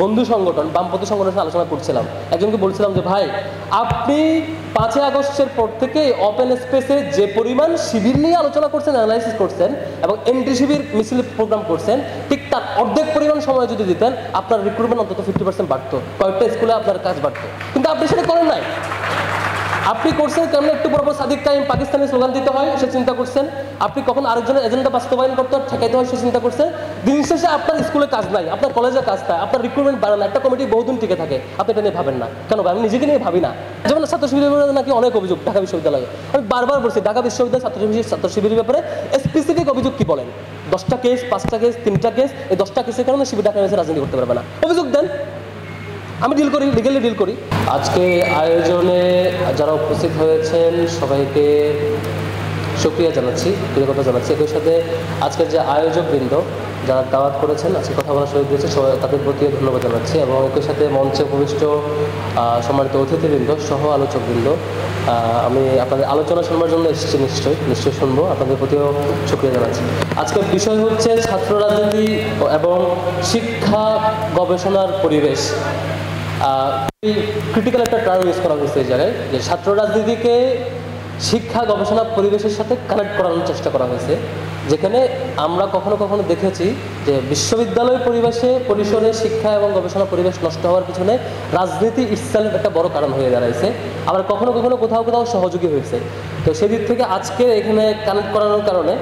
বন্ধু সংগঠন বামপন্থী সংগঠনের সাথে আলোচনা করছিলাম। একজনকে বলছিলাম যে ভাই, আপনি 5ই আগস্টের পর থেকে ওপেন স্পেসে যে পরিমাণ শিবির নিয়ে আলোচনা করছেন, অ্যানালাইসিস করছেন এবং এন্ট্রি শিবির মিছিল প্রোগ্রাম করছেন, ঠিক তার অর্ধেক পরিমাণ সময় যদি দিতেন আপনার রিক্রুটমেন্ট অন্তত 50% বাড়তো, কয়েকটা স্কুলে আপনার কাজ বাড়তো। কিন্তু আপনি সেটা করেন নাই। আপনি করছেন কেমন একটু পর পর সাদিক কাইম পাকিস্তানি স্লোগান দিতে হয় সে চিন্তা করছেন, আপনি কখন আরেকজনের এজেন্ডা বাস্তবায়ন করতে হয় ঠেকাইতে হয় সে চিন্তা করছেন। দিন শেষে আপনার স্কুলে কাজ নাই, আপনার কলেজে কাজ নাই, আপনার রিক্রুটমেন্ট বাড়ে না, একটা কমিটি বহুদিন টিকে থাকে, আপনি এটা নিয়ে ভাবেন না কেন? আমি নিজেকে নিয়ে ভাবি না। যেমন ছাত্র শিবিরের নাকি অনেক অভিযোগ ঢাকা বিশ্ববিদ্যালয়ে, আমি বারবার বলছি ঢাকা বিশ্ববিদ্যালয় ছাত্র শিবিরের ব্যাপারে স্পেসিফিক অভিযোগ কি বলেন? 10টা কেস, 5টা কেস, 3টা কেস, এই 10টা কেসের কারণে শিবির ঢাকা রাজনীতি করতে পারবে না, অভিযোগ দেন, আমি ডিল করি, লিগালি ডিল করি। আজকে আয়োজনে যারা উপস্থিত হয়েছেন সবাইকে শুকরিয়া জানাচ্ছি, কৃতজ্ঞতা জানাচ্ছি। একই সাথে আজকের যে আয়োজকবৃন্দ যারা দাওয়াত করেছেন, আজকে কথা বলার সুযোগ দিয়েছে, সবাই তাদের প্রতিও ধন্যবাদ জানাচ্ছি। এবং একই সাথে মঞ্চে উপবিষ্ট সম্মানিত অতিথিবৃন্দ সহ আলোচকবৃন্দ, আমি আপনাদের আলোচনা শোনার জন্য এসেছি, নিশ্চয়ই শুনবো, আপনাদের প্রতিও শুকরিয়া জানাচ্ছি। আজকের বিষয় হচ্ছে ছাত্র রাজনীতি এবং শিক্ষা গবেষণার পরিবেশ। ক্রিটিক্যাল একটা টার্ম ইউজ করা হয়েছে এই জায়গায়, যে ছাত্র রাজনীতিকে শিক্ষা গবেষণা পরিবেশের সাথে কানেক্ট করানোর চেষ্টা করা হয়েছে, যেখানে আমরা কখনো কখনো দেখেছি যে বিশ্ববিদ্যালয় পরিসরে শিক্ষা এবং গবেষণা পরিবেশ নষ্ট হওয়ার পিছনে রাজনীতি ইটসেলফ একটা বড় কারণ হয়ে দাঁড়াইছে, আবার কখনো কখনো কোথাও কোথাও সহযোগী হয়েছে। তো সেদিক থেকে আজকে এখানে কানেক্ট করানোর কারণে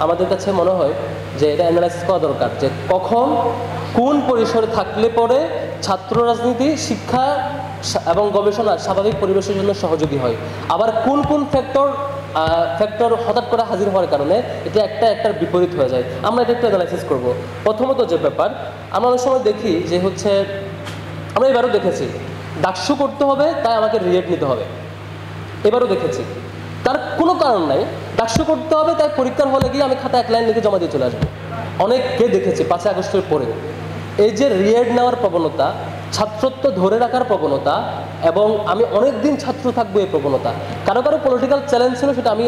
আমাদের কাছে মনে হয় যে এটা অ্যানালাইসিস করা দরকার, যে কখন কোন পরিসরে থাকলে পরে ছাত্র রাজনীতি শিক্ষা এবং গবেষণার স্বাভাবিক পরিবেশের জন্য সহযোগী হয়, আবার কোন কোন ফ্যাক্টর হঠাৎ করে হাজির হওয়ার কারণে এটা একটার বিপরীত হয়ে যায়। আমরা এটা একটু অ্যানালাইসিস করবো। প্রথমত যে ব্যাপার, আমরা অনেক সময় দেখি যে হচ্ছে, আমরা এবারও দেখেছি ডাকসু করতে হবে তাই আমাকে রিয়েট নিতে হবে, এবারও দেখেছি তার কোনো কারণ নাই, ডাকসু করতে হবে তাই পরীক্ষার হলে গিয়ে আমি খাতা 1 লাইন লিখে জমা দিয়ে চলে আসবো। অনেককে দেখেছি 5ই আগস্টের পরে এই যে রিয়েড নেওয়ার প্রবণতা, ছাত্রত্ব ধরে রাখার প্রবণতা, এবং আমি অনেক দিন ছাত্র থাকবো এই প্রবণতা। কারো কারো পলিটিক্যাল চ্যালেঞ্জ ছিল, সেটা আমি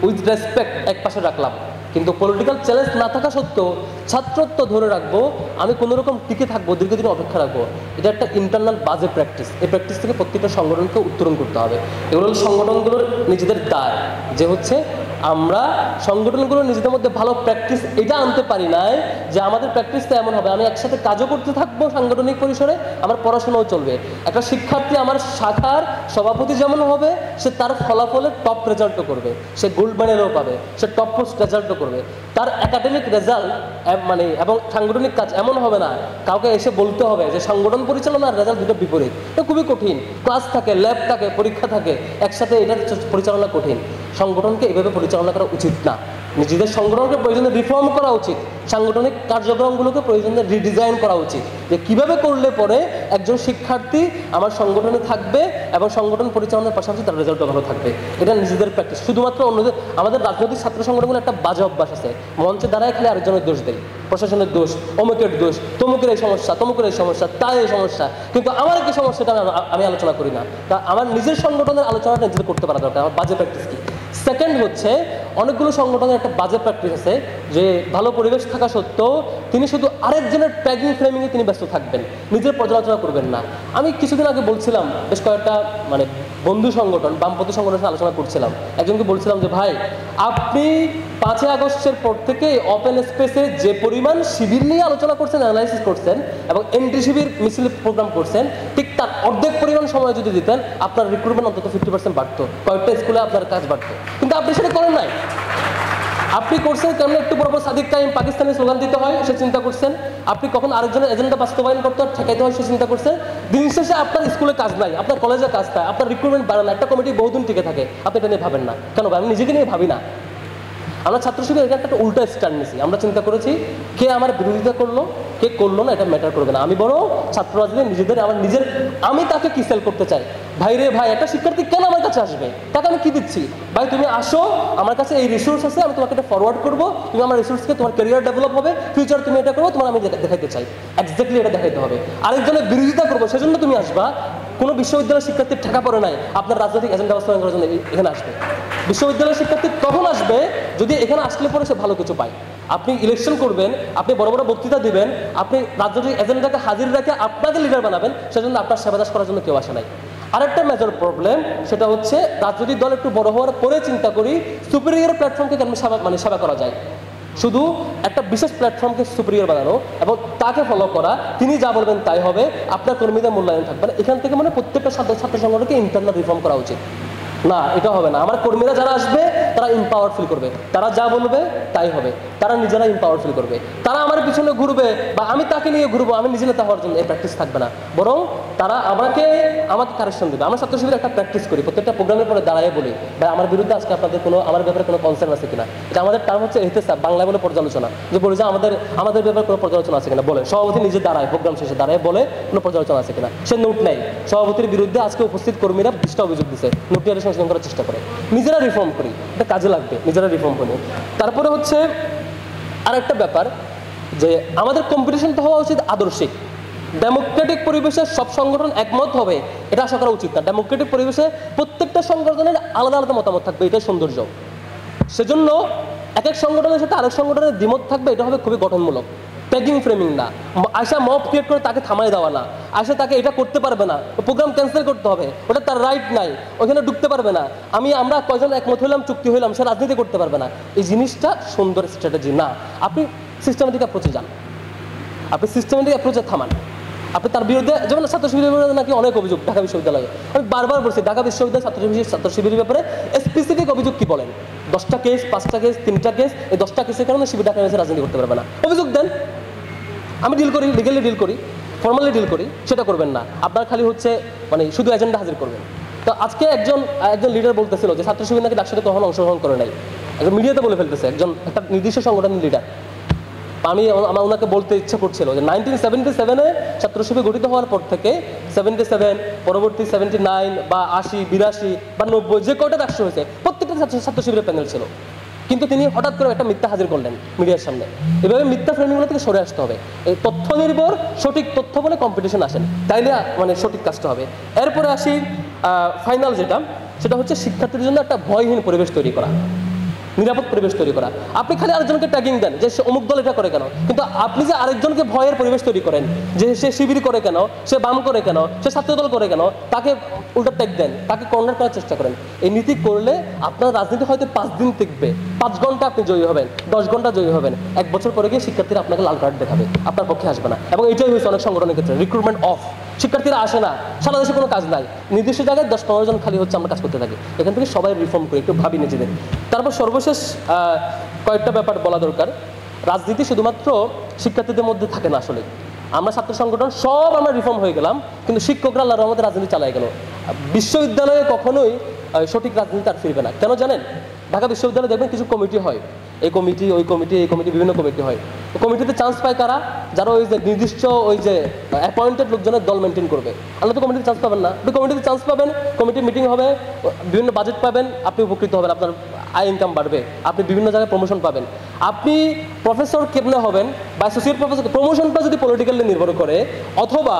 উইথ রেসপেক্ট এক পাশে রাখলাম, কিন্তু পলিটিক্যাল চ্যালেঞ্জ না থাকা সত্ত্বেও ছাত্রত্ব ধরে রাখবো, আমি কোনো রকম টিকে থাকবো, দীর্ঘদিন অপেক্ষা রাখবো, এটা একটা ইন্টারনাল বাজে প্র্যাকটিস। এই প্র্যাকটিস থেকে প্রত্যেকটা সংগঠনকে উত্তরণ করতে হবে। এগুলো সংগঠনগুলোর নিজেদের দায়, যে হচ্ছে আমরা সংগঠনগুলো নিজেদের মধ্যে ভালো প্র্যাকটিস এটা আনতে পারি নাই, যে আমাদের প্র্যাকটিসটা এমন হবে আমি একসাথে কাজও করতে থাকবো সাংগঠনিক পরিসরে, আমার পড়াশোনাও চলবে। একটা শিক্ষার্থী আমার শাখার সভাপতি যেমন হবে, সে তার ফলাফলে টপ রেজাল্টও করবে, সে গোল্ড মেডেলও পাবে, সে টপ পোস্ট রেজাল্টও করবে। তার একাডেমিক রেজাল্ট এবং সাংগঠনিক কাজ এমন হবে না কাউকে এসে বলতে হবে যে সংগঠন পরিচালনা আর রেজাল্ট দুটো বিপরীত। এটা খুবই কঠিন, ক্লাস থাকে, ল্যাব থাকে, পরীক্ষা থাকে, একসাথে এটা পরিচালনা কঠিন। সংগঠনকে এভাবে পরিচালনা করা উচিত না। নিজেদের সংগঠনকে প্রয়োজনে রিফর্ম করা উচিত, সাংগঠনিক কার্যক্রমগুলোকে প্রয়োজনে রিডিজাইন করা উচিত, যে কিভাবে করলে পরে একজন শিক্ষার্থী আমার সংগঠনে থাকবে এবং সংগঠন পরিচালনার পাশাপাশি তার রেজাল্টও ভালো থাকবে। এটা নিজেদের প্র্যাকটিস। শুধুমাত্র অন্যদের, আমাদের রাজনৈতিক ছাত্র সংগঠনগুলো একটা বাজে অভ্যাস আছে, মঞ্চে দাঁড়ায় খালি আরেকজনের দোষ দেয়, প্রশাসনের দোষ, অমুকের দোষ, তমুকের এই সমস্যা, তমুকের এই সমস্যা, তাই এই সমস্যা, কিন্তু আমার কি সমস্যাটা আমি আলোচনা করি না। তা আমার নিজের সংগঠনের আলোচনাটা নিজেদের করতে পারা দরকার। আমার বাজে প্র্যাকটিস কি? সেকেন্ড হচ্ছে, অনেকগুলো সংগঠনের একটা বাজে প্র্যাকটিস আছে, যে ভালো পরিবেশ থাকা সত্ত্বেও তিনি শুধু আরেকজনের ট্যাগিং ফ্রেমিংয়ে তিনি ব্যস্ত থাকবেন, নিজের পর্যালোচনা করবেন না। আমি কিছুদিন আগে বলছিলাম, বেশ কয়েকটা বন্ধু সংগঠন বামপন্থী সংগঠনের সাথে আলোচনা করছিলাম, একজনকে বলছিলাম যে ভাই, আপনি 5ই আগস্টের পর থেকে ওপেন স্পেসে যে পরিমাণ শিবির নিয়ে আলোচনা করছেন, অ্যানালাইসিস করছেন এবং এন্ট্রি শিবির মিছিল প্রোগ্রাম করছেন, ঠিক তার অর্ধেক পরিমাণ সময় যদি দিতেন আপনার রিক্রুটমেন্ট অন্তত 50% বাড়তো, কয়েকটা স্কুলে আপনার কাজ বাড়তো। কিন্তু আপনি সেটা করেন নাই। আপনি করছেন কেমন একটু পর পর সাদিক কাইম পাকিস্তানি স্লোগান দিতে হয় সে চিন্তা করছেন, আপনি কখন আরেকজনের এজেন্ডা বাস্তবায়ন করতে হয় ঠেকাইতে হয় সে চিন্তা করছেন। দিন শেষে আপনার স্কুলে কাজ নাই, আপনার কলেজে কাজ নাই, আপনার রিক্রুটমেন্ট বাড়ে না, একটা কমিটি বহুদিন টিকে থাকে, আপনি এটা নিয়ে ভাবেন না কেন? আমি নিজেকে নিয়ে ভাবি না। আমরা ছাত্র শিবির এটা একটা উল্টা স্ট্যান্ড নিয়েছি। আমরা চিন্তা করেছি কে আমার বিরোধিতা করলো কে করলো না এটা ম্যাটার করবে না, আমি বড় ছাত্র রাজনীতি নিজেদের আমি তাকে কি সেল করতে চাই। ভাই রে ভাই, একটা শিক্ষার্থী কেন আমার কাছে আসবে, তাকে আমি কি দিচ্ছি? ভাই তুমি আসো, আমার কাছে এই রিসোর্স আছে, আমি তোমাকে এটা ফরওয়ার্ড করবো, তুমি আমার রিসোর্সকে, তোমার ক্যারিয়ার ডেভেলপ হবে, ফিউচার তুমি এটা করবো, তোমার আমি দেখাইতে চাই, এক্স্যাক্টলি এটা দেখাইতে হবে। আরেকজনের বিরোধিতা করবো সেজন্য তুমি আসবা, কোনো বিশ্ববিদ্যালয়ের শিক্ষার্থীর ঠেকা পড়ে নাই আপনার রাজনৈতিক এজেন্ডা বাস্তবায়ন করার জন্য এখানে আসবে। বিশ্ববিদ্যালয়ের শিক্ষার্থী তখন আসবে যদি এখানে আসলে পরে সে ভালো কিছু পায়। আপনি ইলেকশন করবেন, আপনি বড় বড় বক্তৃতা দিবেন, আপনি রাজনৈতিক এজেন্ডাকে হাজির রেখে আপনাকে লিডার বানাবেন, সেজন্য আপনার সেবাদাস করার জন্য কেউ আসে নাই। আরেকটা মেজর প্রবলেম সেটা হচ্ছে রাজনৈতিক দল একটু বড় হওয়ার পরে চিন্তা করি সুপিরিয়র প্ল্যাটফর্মকে কেমন সেবা করা যায়। শুধু একটা বিশেষ প্ল্যাটফর্মকে সুপিরিয়র বানানো এবং তাকে ফলো করা, তিনি যা বলবেন তাই হবে, আপনার কর্মীদের মূল্যায়ন থাকবে না। এখান থেকে প্রত্যেকটা ছাত্র সংগঠনকে ইন্টারনাল রিফর্ম করা উচিত। না, এটা হবে না। আমার কর্মীরা যারা আসবে তারা ইম্পাওয়ার ফিল করবে, তারা যা বলবে তাই হবে, তারা নিজেরা ইম্পাওয়ার ফিল করবে। তারা আমার পিছনে ঘুরবে বা আমি তাকে নিয়ে ঘুরবো, আমি নিজে নেতা হওয়ার জন্য এই প্র্যাকটিস থাকবে না, বরং তারা আমাকে কারেকশন দেবে। আমরা ছাত্র শিবিরে একটা প্র্যাকটিস করি, প্রত্যেকটা প্রোগ্রামের পরে দাঁড়ায় বলি, ভাই আমার বিরুদ্ধে আজকে আপনাদের আমার ব্যাপারে কোনো কনসার্ন আছে কিনা। এটা আমাদের টার্ম হচ্ছে এহতেসাব, বাংলা বলে পর্যালোচনা, যে বলে যে আমাদের ব্যাপারে কোনো পর্যালোচনা আছে কিনা। বলে সভাপতি নিজে দাঁড়ায়, প্রোগ্রাম শেষে দাঁড়ায় বলে কোনো পর্যালোচনা আছে কিনা। সে নোট নেয়, সভাপতির বিরুদ্ধে আজকে উপস্থিত কর্মীরা 20টা অভিযোগ দিচ্ছে, নোটটি আরে সংশোধন করার চেষ্টা করে। নিজেরা রিফর্ম করি, এটা কাজে লাগবে, নিজেরা রিফর্ম করি। তারপরে হচ্ছে আরেকটা ব্যাপার যে আমাদের কম্পিটিশনটা হওয়া উচিত আদর্শিক। ডেমোক্রেটিক পরিবেশে সব সংগঠন একমত হবে এটা আশা করা উচিত না। ডেমোক্রেটিক পরিবেশে প্রত্যেকটা সংগঠনের আলাদা আলাদা মতামত থাকবে, এটাই সৌন্দর্য। সেজন্য এক এক সংগঠনের সাথে আরেক সংগঠনের দ্বিমত থাকবে, এটা হবে খুবই গঠনমূলক। ট্যাগিং ফ্রেমিং না, আশা মব ক্রিয়েট করে তাকে থামাই দেওয়া না, আশা তাকে এটা করতে পারবে না, প্রোগ্রাম ক্যান্সেল করতে হবে, ওটা তার রাইট নাই, ওখানে ঢুকতে পারবে না, আমরা কয়জন একমত হইলাম, চুক্তি হইলাম, সে রাজনীতি করতে পারবে না। এই জিনিসটা সুন্দর স্ট্র্যাটেজি না। আপনি সিস্টেমেটিক অ্যাপ্রোচে যান, আপনি সিস্টেমেটিক অ্যাপ্রোচে থামান। আপনি তার বিরুদ্ধে, যেমন ছাত্র শিবিরের বিরুদ্ধে নাকি অনেক অভিযোগ ঢাকা বিশ্ববিদ্যালয়ে, আমি বারবার বলছি ঢাকা বিশ্ববিদ্যালয় ছাত্র শিবিরের ব্যাপারে স্পেসিফিক অভিযোগ কি বলেন। 10টা কেস, 5টা কেস, 3টা কেস, এই 10টা কেসের কারণে শিবির ঢাকা এসে রাজনীতি করতে পারবে না। অভিযোগ দেন, আমি ডিল করি, লিগালি ডিল করি, ফর্মালি ডিল করি, সেটা করবেন না। আপনার খালি হচ্ছে শুধু এজেন্ডা হাজির করবেন। তো আজকে একজন লিডার বলতেছিল যে ছাত্র শিবির নাকি ডাকসাতে কখনো অংশগ্রহণ করে নাই, একজন মিডিয়াতে বলে ফেলতেছে, একটা নির্দিষ্ট সংগঠনের লিডার। আমার ওনাকে বলতে ইচ্ছা করছিল যে 1977-এ ছাত্র শিবির গঠিত হওয়ার পর থেকে 77, পরবর্তী 79 বা 80, 82 বা 90 যে কয়টা ডাকসু হয়েছে প্রত্যেকটা ছাত্র শিবিরের প্যানেল ছিল। কিন্তু তিনি হঠাৎ করে একটা মিথ্যা হাজির করলেন মিডিয়ার সামনে। এভাবে মিথ্যা ফ্রেমিংগুলো থেকে সরে আসতে হবে। এই তথ্য নির্ভর সঠিক তথ্য বলে কম্পিটিশন আসেন, তাইলে সঠিক কাজটা হবে। এরপরে আসি ফাইনাল যেটা, সেটা হচ্ছে শিক্ষার্থীদের জন্য একটা ভয়হীন পরিবেশ তৈরি করা, নিরাপদ পরিবেশ তৈরি করা। আপনি খালি আরেকজনকে ট্যাগিং দেন যে সে অমুক দল এটা করে কেন, কিন্তু আপনি যে আরেকজনকে ভয়ের পরিবেশ তৈরি করেন যে সে শিবির করে কেন, সে বাম করে কেন, সে ছাত্রদল করে কেন, তাকে উল্টা ট্যাগ দেন, তাকে কর্নার করার চেষ্টা করেন। এই নীতি করলে আপনার রাজনীতি হয়তো 5 দিন টিকবে, 5 ঘন্টা আপনি জয়ী হবেন, 10 ঘন্টা জয়ী হবেন, 1 বছর পরে গিয়ে শিক্ষার্থীরা আপনাকে লাল কার্ড দেখাবে, আপনার পক্ষে আসবে না। এবং এটাই হয়েছে অনেক সংগঠনের ক্ষেত্রে, রিক্রুটমেন্ট অফ, শিক্ষার্থীরা আসে না, সারা দেশে কোনো কাজ নাই, নির্দিষ্ট জায়গায় 10-15 জন খালি হচ্ছে, আমরা কাজ করতে থাকি। এখান থেকে সবাই রিফর্ম করি, একটু ভাবি নিজেদের। তারপর সর্বশেষ কয়েকটা ব্যাপার বলা দরকার। রাজনীতি শুধুমাত্র শিক্ষার্থীদের মধ্যে থাকে না। আসলে আমরা ছাত্র সংগঠন সব আমরা রিফর্ম হয়ে গেলাম, কিন্তু শিক্ষকরা আল্লাহর রহমতে রাজনীতি চালাই গেল। বিশ্ববিদ্যালয়ে কখনোই সঠিক রাজনীতি আর ফিরবে না। কেন জানেন? ঢাকা বিশ্ববিদ্যালয়ে দেখবেন কিছু কমিটি হয়, এই কমিটি, ওই কমিটি, এই কমিটি, বিভিন্ন কমিটি হয়। কমিটিতে চান্স পায় কারা? যারা ওই যে নির্দিষ্ট অ্যাপয়েন্টেড লোকজনের দল মেনটেন করবে। আল্লাহ তো কমিটিতে চান্স পাবেন না। আপনি কমিটিতে চান্স পাবেন, কমিটি মিটিং হবে, বিভিন্ন বাজেট পাবেন, আপনি উপকৃত হবেন, আপনার আয় ইনকাম বাড়বে, আপনি বিভিন্ন জায়গায় প্রমোশন পাবেন। আপনি প্রফেসর কেমনে হবেন বা অ্যাসোসিয়েট প্রফেসর, প্রমোশনটা যদি পলিটিক্যালি নির্ভর করে, অথবা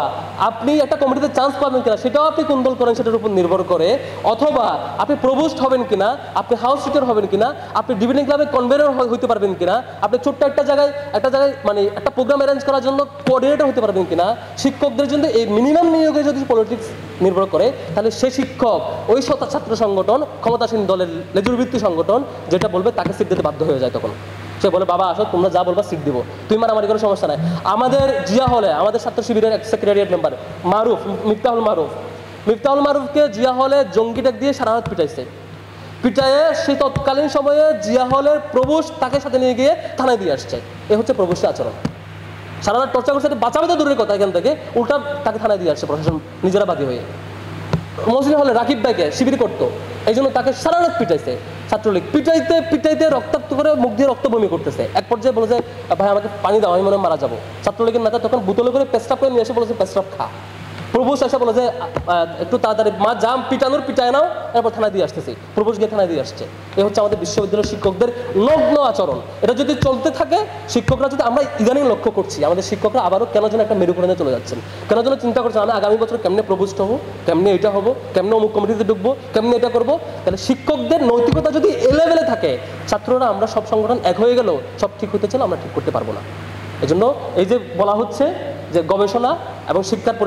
আপনি একটা কমিটিতে চান্স পাবেন কিনা সেটাও আপনি কোন দল করেন সেটার উপর নির্ভর করে, অথবা আপনি প্রভোস্ট হবেন কিনা, আপনি হাউস স্পিকার হবেন কিনা, আপনি ডিবেটিং ক্লাবে কনভেনর হইতে পারবেন কিনা, আপনি ছোট্ট একটা জায়গায় একটা প্রোগ্রাম অ্যারেঞ্জ করার জন্য কোঅর্ডিনেটর হতে পারবেন কিনা। শিক্ষকদের জন্য এই মিনিমাম নিয়োগে যদি পলিটিক্স নির্ভর করে, তাহলে সে শিক্ষক ওই ছাত্র সংগঠন, ক্ষমতাসীন দলের লেজুরভিত্তি সংগঠন যেটা বলবে তাকে সিট দিতে বাধ্য হয়ে যায়। তখন সে বলে, বাবা আসো, তোমরা যা বলবা সিট দিব, তুই মারামারি কোনো সমস্যা নাই। আমাদের জিয়া হলে আমাদের ছাত্র শিবিরের এক সেক্রেটারিয়েট মেম্বার মারুফ, মিফতাহুল মারুফকে জিয়া হলে জঙ্গি ডাক দিয়ে সারা রাত পিটায়ে সেই তৎকালীন সময়ে জিয়া হলের প্রভোস্ট তাকে সাথে নিয়ে গিয়ে থানায় দিয়ে আসছে। এ হচ্ছে প্রভোস্টের আচরণ। সারা রাত টর্চার করছে, বাঁচাবে তো দূরের কথা, এখান থেকে উল্টা তাকে থানায় দিয়ে আসছে প্রশাসন নিজেরা বাদী হয়ে। মসজিদ হলে রাকিব ভাইকে শিবির করতো, এই জন্য তাকে সারা রাত পিটাইছে ছাত্রলীগ। পিটাইতে রক্তাক্ত করে মুখ দিয়ে রক্ত বমি করতেছে। এক পর্যায়ে বলেছে, ভাই আমাকে পানি দাও, আমি মনে মারা যাবো। ছাত্রলীগের নেতা তখন বোতলে করে পেস্টাপ করে নিয়ে এসে বলেছে, পেস্টাপ খা। প্রভোস্ট এসে বলে যে একটু তাড়াতাড়ি মা জাম পিটানোর পিটায় নাও, এরপর থানায় দিয়ে আসতেছি, প্রভোস্ট গিয়ে থানায় দিয়ে আসছে। এ হচ্ছে আমাদের বিশ্ববিদ্যালয়ের শিক্ষকদের নগ্ন আচরণ। এটা যদি চলতে থাকে, শিক্ষকরা যদি, আমরা ইদানিং লক্ষ্য করছি আমাদের শিক্ষকরা আবারও কেন যেন একটা মেরুকরণে চলে যাচ্ছেন, কেন যেন চিন্তা করছেন আমি আগামী বছর কেমনে প্রভোস্ট হবো, কেমনে এটা হবো, কেমনে অমুক কমিটিতে ঢুকবো, কেমনে এটা করবো। তাহলে শিক্ষকদের নৈতিকতা যদি এ লেভেলে থাকে, ছাত্ররা আমরা সব সংগঠন এক হয়ে গেলেও সব ঠিক হতে চাইলে আমরা ঠিক করতে পারবো না। এজন্য এই যে বলা হচ্ছে যে গবেষণা এবং শিক্ষার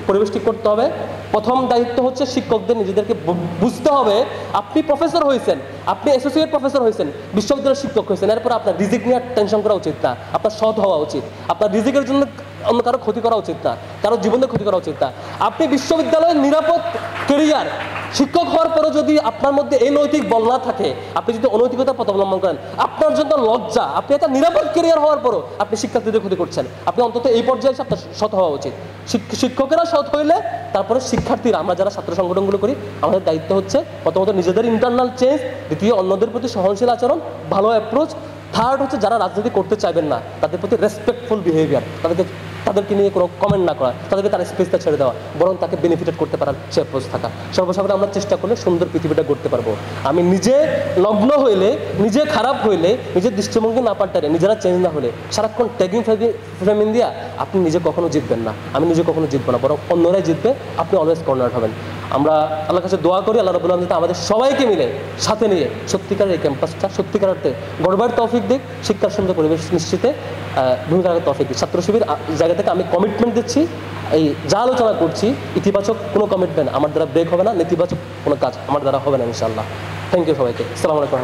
পরিবেশ ঠিক করতে হবে, প্রথম দায়িত্ব হচ্ছে শিক্ষকদের নিজেদেরকে বুঝতে হবে আপনি প্রফেসর হয়েছেন, আপনি অ্যাসোসিয়েট প্রফেসর হয়েছেন, বিশ্ববিদ্যালয়ের শিক্ষক হয়েছেন, এরপর আপনার রিজিক নিয়ে টেনশন করা উচিত না, আপনার সৎ হওয়া উচিত, আপনার রিজিকের জন্য অন্য কারো ক্ষতি করা উচিত না, কারো জীবনের ক্ষতি করা উচিত না। আপনি বিশ্ববিদ্যালয়ের নিরাপদ কেরিয়ার শিক্ষক হওয়ার পরও যদি আপনার মধ্যে এই নৈতিক বল না থাকে, আপনি যদি অনৈতিকতার পথ অবলম্বন করেন, আপনার জন্য লজ্জা। আপনি একটা নিরাপদ কেরিয়ার হওয়ার পরও আপনি শিক্ষার্থীদের ক্ষতি করছেন। আপনি অন্তত এই পর্যায়ে এসে আপনার সৎ হওয়া উচিত। শিক্ষকেরা সৎ হইলে তারপরে শিক্ষার্থীরা, আমরা যারা ছাত্র সংগঠনগুলো করি, আমাদের দায়িত্ব হচ্ছে প্রথমত নিজেদের ইন্টারনাল চেঞ্জ, দ্বিতীয় অন্যদের প্রতি সহনশীল আচরণ, ভালো অ্যাপ্রোচ, থার্ড হচ্ছে যারা রাজনীতি করতে চাইবেন না তাদের প্রতি রেসপেক্টফুল বিহেভিয়ার, তাদেরকে নিয়ে কোনো কমেন্ট না করা, তাদেরকে তার স্পেসটা ছেড়ে দেওয়া, বরং তাকে বেনিফিটেড করতে পারার সে অ্যাপ্রোচ থাকা। সর্বসাধারণ আমরা চেষ্টা করলে সুন্দর পৃথিবীটা গড়তে পারবো। আমি নিজে নগ্ন হইলে, নিজে খারাপ হইলে, নিজের দৃষ্টিভঙ্গি না পাল্টালে, নিজেরা চেঞ্জ না হলে, সারাক্ষণ ট্যাগিং ফ্রেমিং দিয়া আপনি নিজে কখনো জিতবেন না, আমি নিজে কখনো জিতবো না, বরং অন্যরাই জিতবে, আপনি অলওয়েজ কর্নার হবেন। আমরা আল্লাহর কাছে দোয়া করি আল্লাহ রাব্বুল আলামিন আমাদের সবাইকে মিলে সাথে নিয়ে সত্যিকারের এই ক্যাম্পাসটা সত্যিকার অর্থে গড়বার তৌফিক দিক, শিক্ষার সুন্দর পরিবেশ নিশ্চিতে ভূমিকা রাখার তৌফিক দিক। ছাত্র শিবির জায়গা থেকে আমি কমিটমেন্ট দিচ্ছি, এই যা আলোচনা করছি ইতিবাচক কোনো কমিটমেন্ট আমার দ্বারা ব্রেক হবে না, নেতিবাচক কোনো কাজ আমার দ্বারা হবে না ইনশাআল্লাহ। থ্যাংক ইউ সবাইকে। আসসালামু আলাইকুম।